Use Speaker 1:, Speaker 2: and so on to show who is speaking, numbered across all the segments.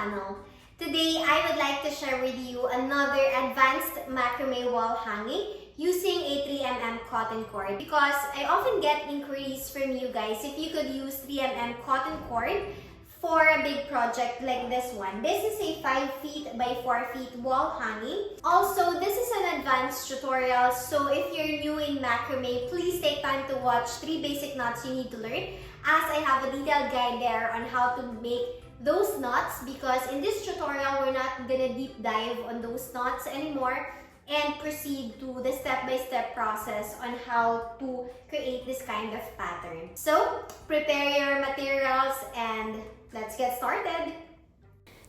Speaker 1: channel. Today, I would like to share with you another advanced macrame wall hanging using a 3mm cotton cord because I often get inquiries from you guys if you could use 3mm cotton cord for a big project like this one. This is a 5 feet by 4 feet wall hanging. Also, this is an advanced tutorial, so if you're new in macrame, please take time to watch 3 basic knots you need to learn, as I have a detailed guide there on how to make those knots, because in this tutorial, we're not gonna deep dive on those knots anymore and proceed to the step-by-step process on how to create this kind of pattern. So, prepare your materials and let's get started!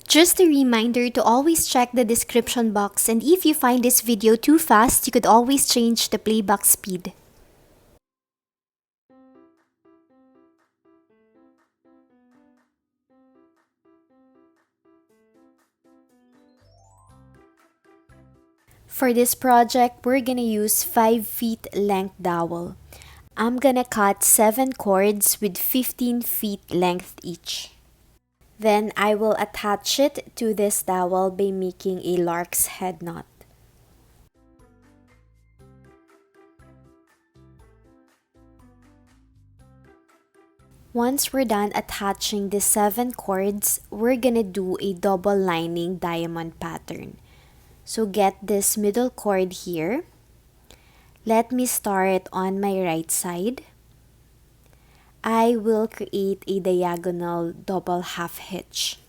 Speaker 2: Just a reminder to always check the description box, and if you find this video too fast, you could always change the playback speed. For this project, we're gonna use 5 feet length dowel. I'm gonna cut 7 cords with 15 feet length each. Then I will attach it to this dowel by making a lark's head knot. Once we're done attaching the 7 cords, we're gonna do a double lining diamond pattern. So get this middle cord here. Let me start on my right side. I will create a diagonal double half hitch.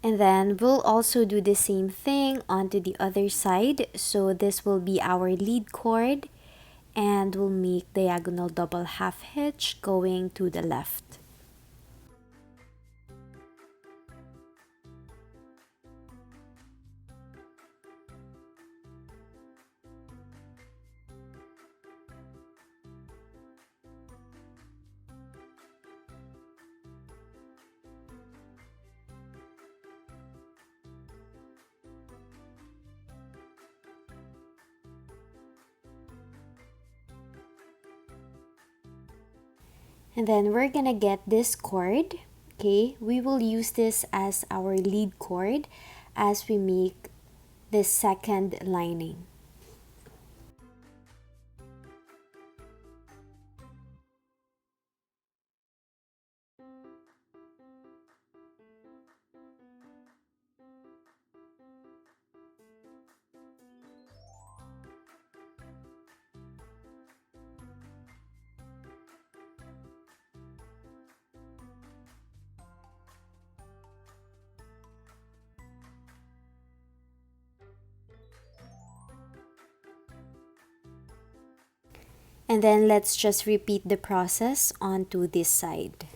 Speaker 2: And then we'll also do the same thing onto the other side. So this will be our lead cord, and we'll make diagonal double half hitch going to the left. And then we're gonna get this cord. Okay, we will use this as our lead cord as we make this second lining. And then let's just repeat the process onto this side.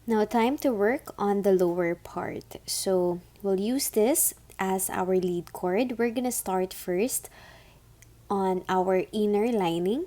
Speaker 2: Now time to work on the lower part. So we'll use this as our lead cord. We're gonna start first on our inner lining.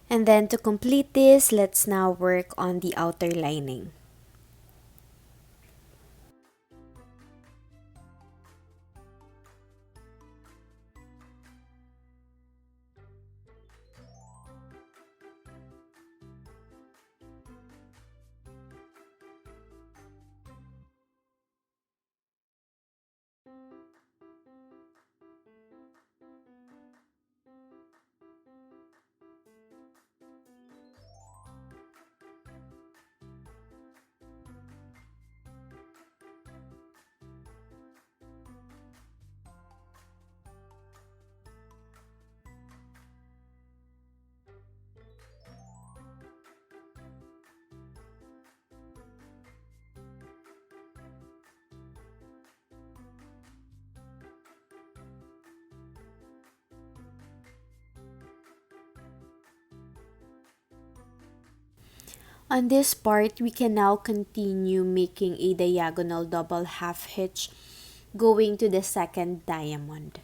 Speaker 2: And then to complete this, let's now work on the outer lining. On this part, we can now continue making a diagonal double half hitch going to the second diamond.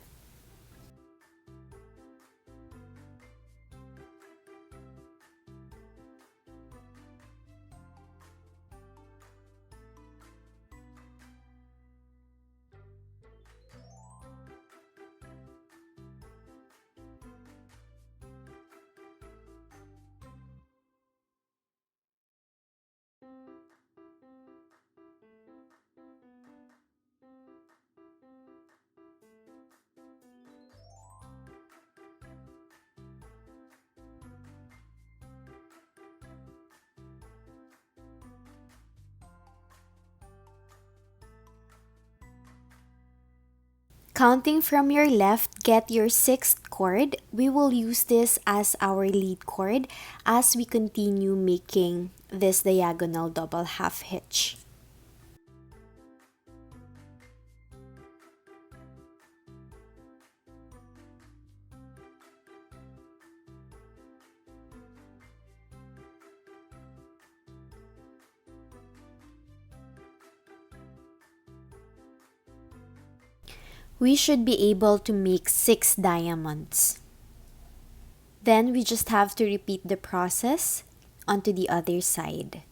Speaker 2: Counting from your left, get your sixth chord. We will use this as our lead chord as we continue making this diagonal double half hitch. We should be able to make 6 diamonds. Then we just have to repeat the process onto the other side.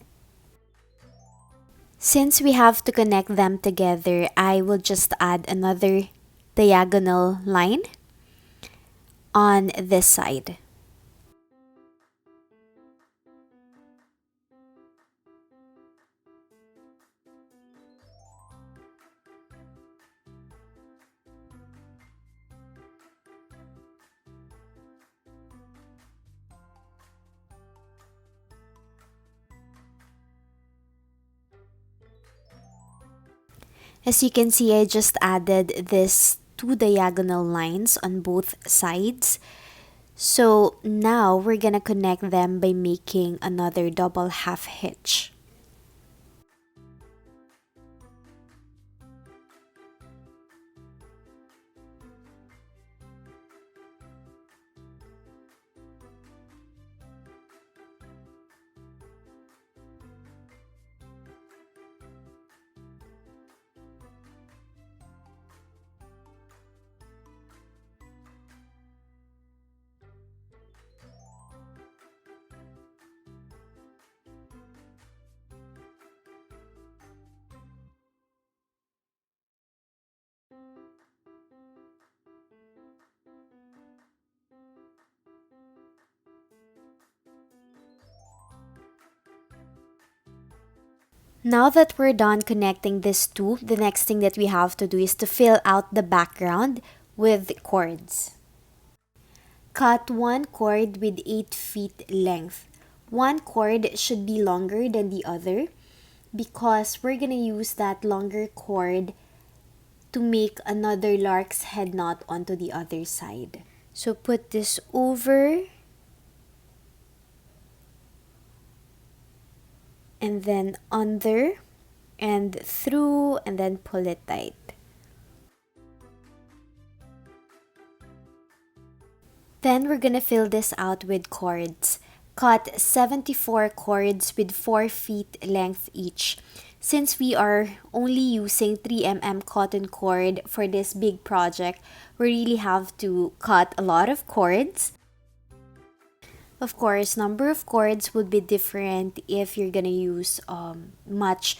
Speaker 2: Since we have to connect them together, I will just add another diagonal line on this side. As you can see, I just added this 2 diagonal lines on both sides. So now we're gonna connect them by making another double half hitch. Now that we're done connecting these two, the next thing that we have to do is to fill out the background with cords. Cut one cord with 8 feet length. One cord should be longer than the other because we're gonna use that longer cord to make another lark's head knot onto the other side. So put this over and then under and through and then pull it tight. Then we're gonna fill this out with cords. Cut 74 cords with 4 feet length each. Since we are only using 3mm cotton cord for this big project, we really have to cut a lot of cords. Of course, number of cords would be different if you're gonna use much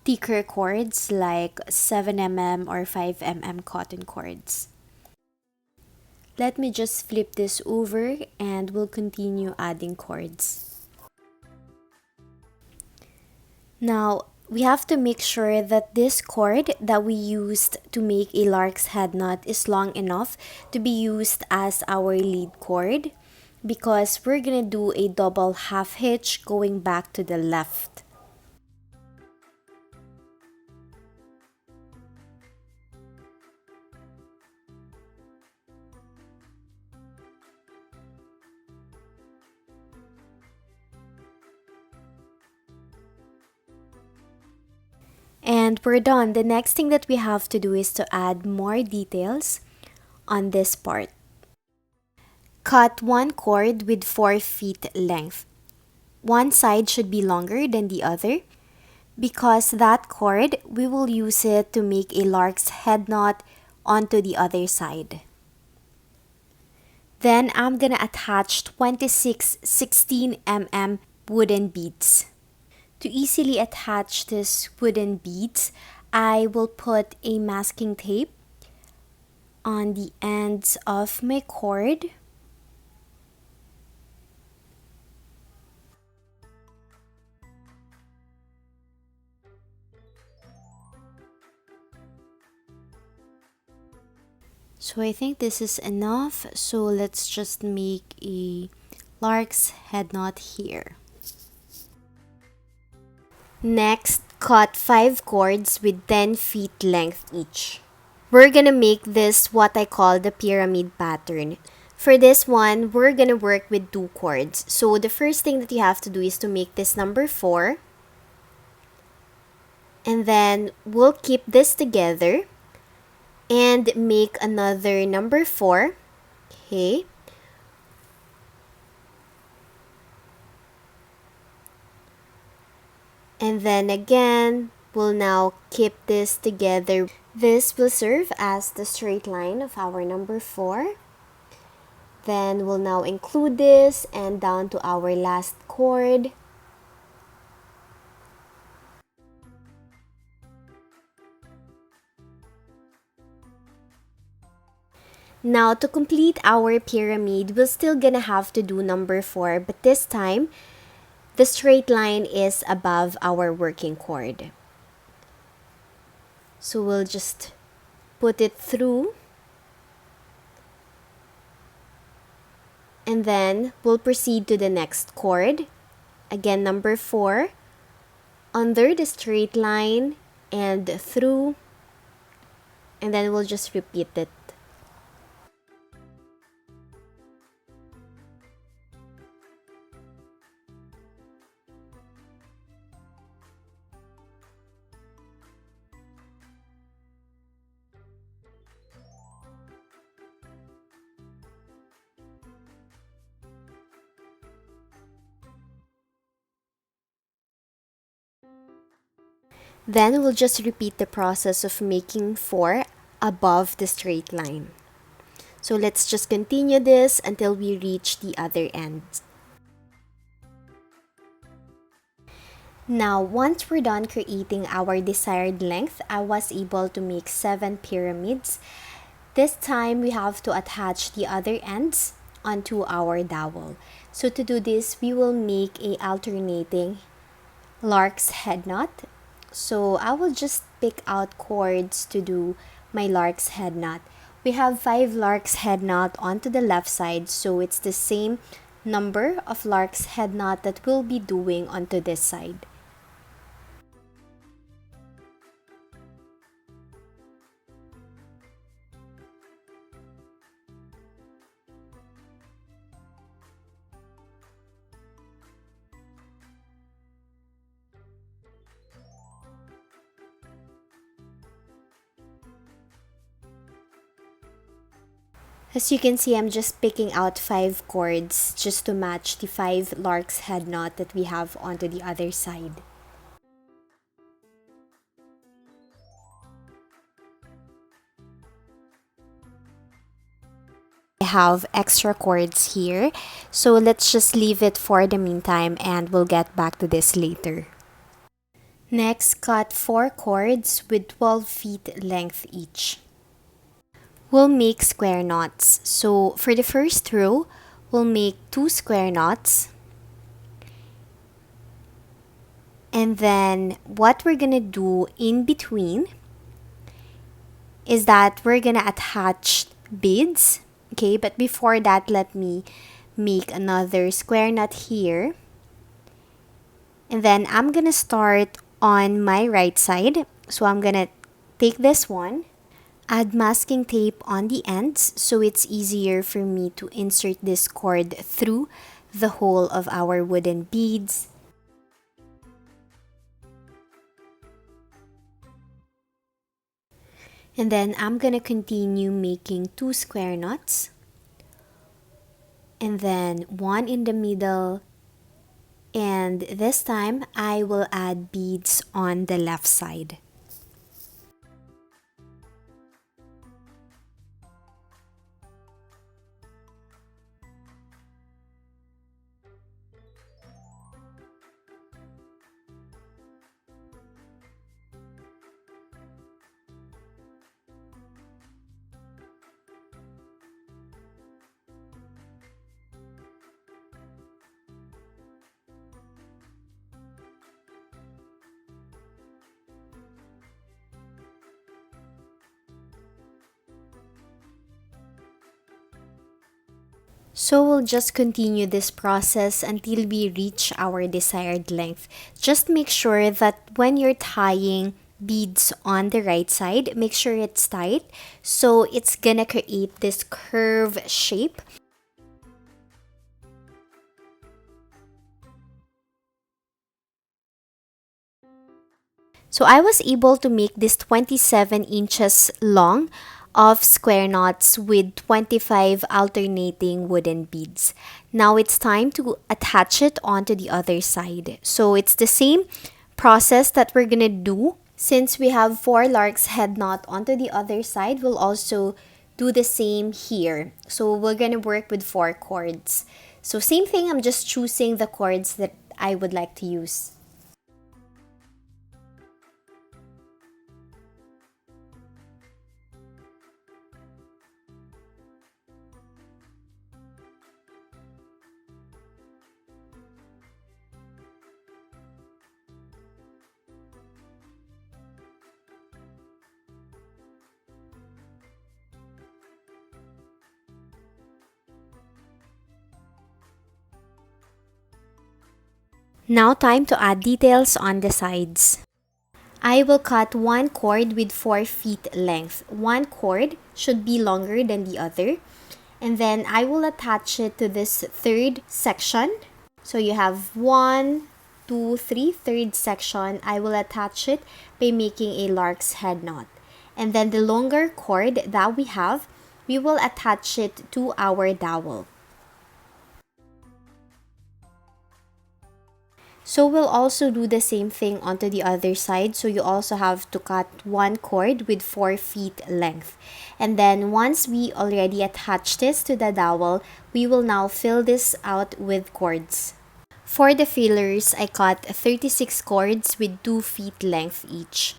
Speaker 2: thicker cords like 7 mm or 5 mm cotton cords. Let me just flip this over and we'll continue adding cords. Now, we have to make sure that this cord that we used to make a lark's head knot is long enough to be used as our lead cord because we're gonna do a double half hitch going back to the left. And we're done. The next thing that we have to do is to add more details on this part. Cut one cord with 4 feet length. One side should be longer than the other because that cord, we will use it to make a lark's head knot onto the other side. Then I'm gonna attach 26 16 mm wooden beads. To easily attach this wooden beads, I will put a masking tape on the ends of my cord. So I think this is enough. So let's just make a lark's head knot here. Next, cut 5 cords with 10 feet length each. We're gonna make this what I call the pyramid pattern. For this one, we're gonna work with 2 cords. So the first thing that you have to do is to make this number 4. And then we'll keep this together and make another number 4. Okay. And then again, we'll now keep this together. This will serve as the straight line of our number 4. Then we'll now include this and down to our last cord. Now to complete our pyramid, we're still gonna have to do number 4, but this time, the straight line is above our working cord. So we'll just put it through. And then we'll proceed to the next cord. Again, number 4. Under the straight line and through. And then we'll just repeat it. Then we'll just repeat the process of making 4 above the straight line. So let's just continue this until we reach the other end. Now, once we're done creating our desired length, I was able to make 7 pyramids. This time, we have to attach the other ends onto our dowel. So to do this, we will make a alternating lark's head knot. So I will just pick out cords to do my lark's head knot. We have 5 lark's head knot onto the left side, so it's the same number of lark's head knot that we'll be doing onto this side. As you can see, I'm just picking out 5 cords just to match the 5 lark's head knot that we have onto the other side. I have extra cords here. So let's just leave it for the meantime and we'll get back to this later. Next, cut 4 cords with 12 feet length each. We'll make square knots. So for the first row, we'll make 2 square knots. And then what we're gonna do in between is that we're gonna attach beads. Okay, but before that, let me make another square knot here. And then I'm gonna start on my right side. So I'm gonna take this one, add masking tape on the ends so it's easier for me to insert this cord through the hole of our wooden beads. And then I'm gonna continue making 2 square knots. And then 1 in the middle. And this time, I will add beads on the left side. So we'll just continue this process until we reach our desired length. Just make sure that when you're tying beads on the right side, make sure it's tight so it's gonna create this curve shape. So I was able to make this 27 inches long of square knots with 25 alternating wooden beads. Now it's time to attach it onto the other side. So it's the same process that we're gonna do. Since we have 4 lark's head knot onto the other side, we'll also do the same here. So we're gonna work with 4 cords. So same thing, I'm just choosing the cords that I would like to use. Now time to add details on the sides. I will cut 1 cord with 4 feet length. 1 cord should be longer than the other. And then I will attach it to this third section. So you have 1, 2, 3, third section. I will attach it by making a lark's head knot. And then the longer cord that we have, we will attach it to our dowel. So we'll also do the same thing onto the other side. So you also have to cut 1 cord with 4 feet length. And then once we already attach this to the dowel, we will now fill this out with cords. For the fillers, I cut 36 cords with 2 feet length each.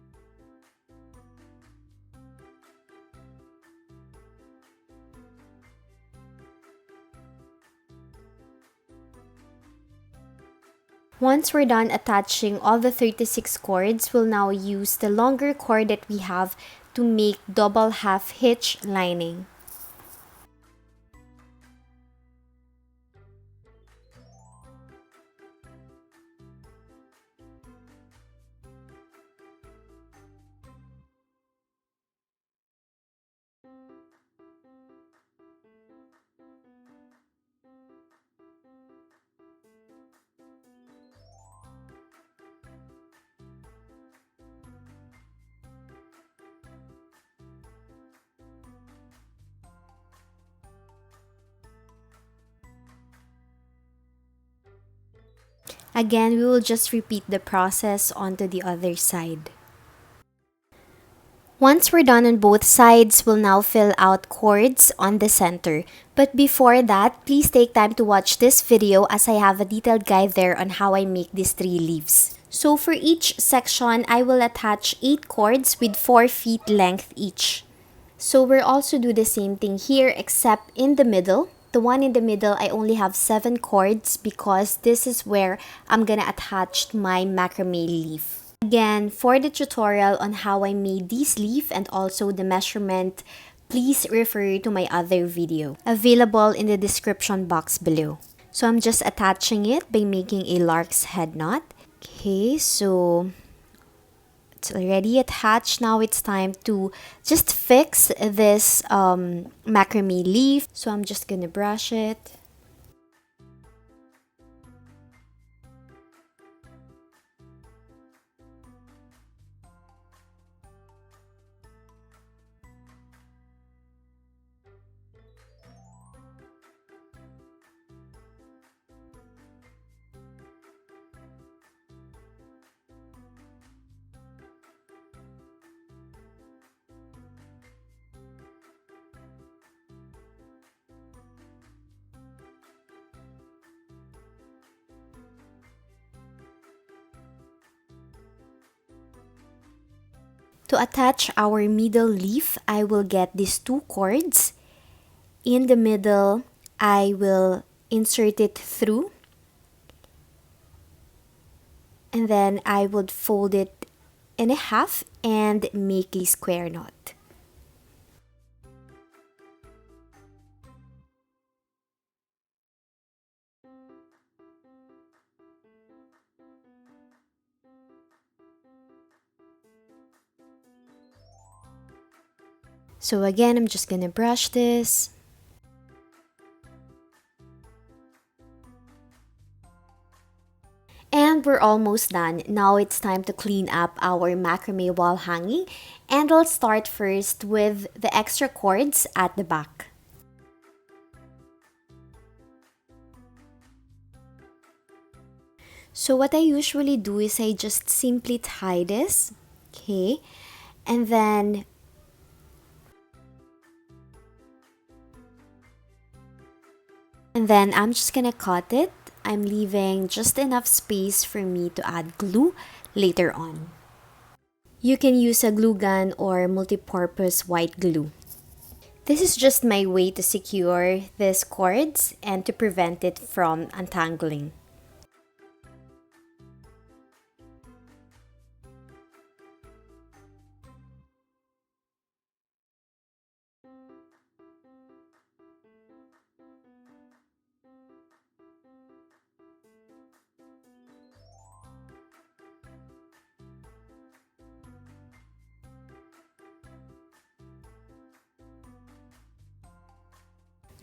Speaker 2: Once we're done attaching all the 36 cords, we'll now use the longer cord that we have to make double half hitch lining. Again, we will just repeat the process onto the other side. Once we're done on both sides, we'll now fill out cords on the center. But before that, please take time to watch this video as I have a detailed guide there on how I make these 3 leaves. So for each section, I will attach 8 cords with 4 feet length each. So we'll also do the same thing here except in the middle. The one in the middle, I only have 7 cords because this is where I'm gonna attach my macrame leaf. Again, for the tutorial on how I made this leaf and also the measurement, please refer to my other video, available in the description box below. So I'm just attaching it by making a lark's head knot. Okay, so it's already attached. Now it's time to just fix this macrame leaf. So I'm just gonna brush it. To attach our middle leaf, I will get these 2 cords. In the middle, I will insert it through. And then I would fold it in a half and make a square knot. So again, I'm just gonna brush this. And we're almost done. Now it's time to clean up our macrame wall hanging. And I'll start first with the extra cords at the back. So what I usually do is I just simply tie this, okay? And then I'm just gonna cut it. I'm leaving just enough space for me to add glue later on. You can use a glue gun or multi-purpose white glue. This is just my way to secure these cords and to prevent it from untangling.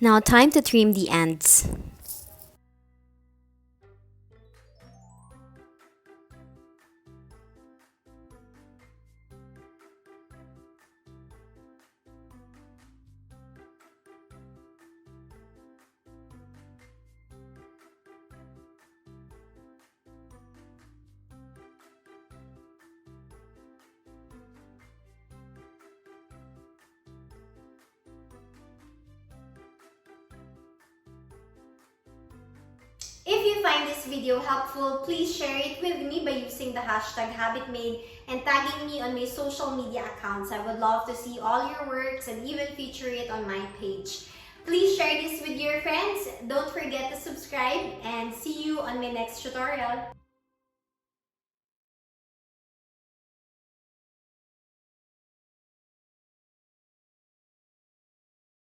Speaker 2: Now time to trim the ends.
Speaker 1: If you find this video helpful, please share it with me by using the hashtag HabitMade and tagging me on my social media accounts. I would love to see all your works and even feature it on my page. Please share this with your friends. Don't forget to subscribe and see you on my next tutorial.